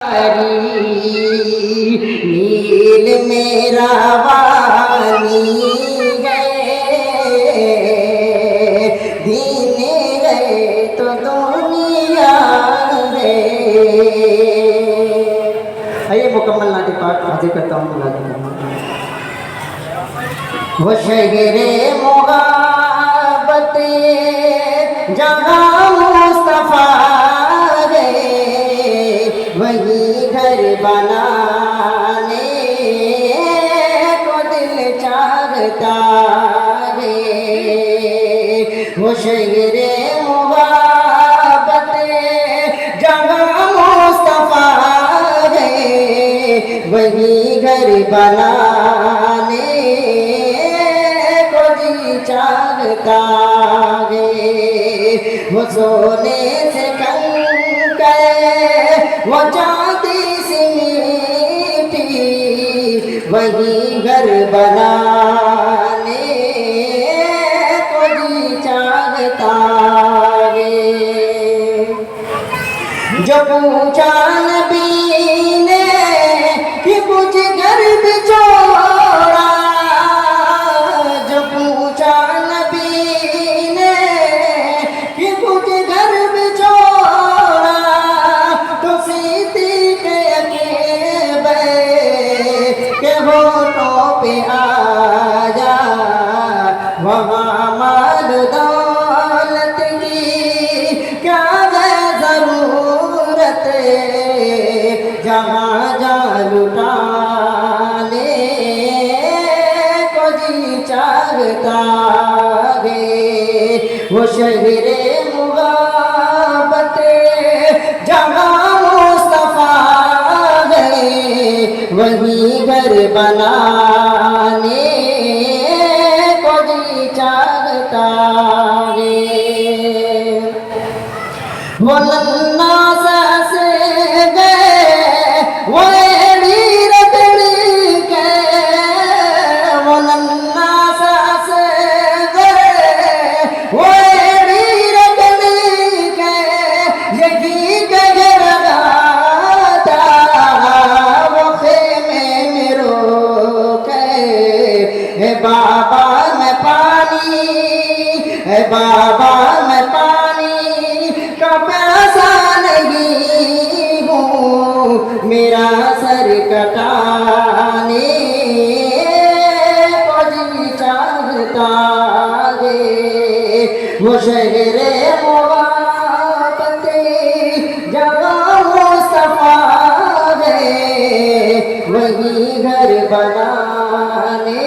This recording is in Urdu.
نیل میرا وانی گئے دین گئے تو دنیا گئے. آئیے مکمل نعت پاک حاضر کرتا ہوں. وہ شہر محبت جہاں مصطفیٰ گئے وہی گھر بنانے کو دل چاہتا ہے. وہ شہر محبت جہاں مصطفیٰ گئے وہی گھر بنانے کو دل چاہتا ہے. وہ سونے سے کنکر وہ چاندی سی میٹھی وہی گھر بنانے کو جی چاہتا ہے. جو پوچھا نبی نے کہ مجھ گھر بچوڑا جو پوچھا نبی نے کہ مجھ گھر بچوڑا تو صدیق اکبر کے ہونٹوں پہ آیا وہاں مال دولت کی کیا ہے ضرورت جہاں جا لٹانے کو جی چاہتا ہے. وہ شہر محبت جہاں مصطفیٰ گئے وہی گھر بنانے کو جی چاہتا ہے. وہ ننا سے گئے وہ ایڑی رگڑی کے وہ ننا سے گئے وہ ایڑی رگڑی کے یہی گئے لگاتا وہ خیمے میں رو کے اے بابا میں پانی اے بابا میں پانی کا پیاسا نہیں ہوں میرا سر کٹانے کو جی چاہتا ہے. وہ شہر محبت جہاں مصطفیٰ گئے وہی گھر بنانے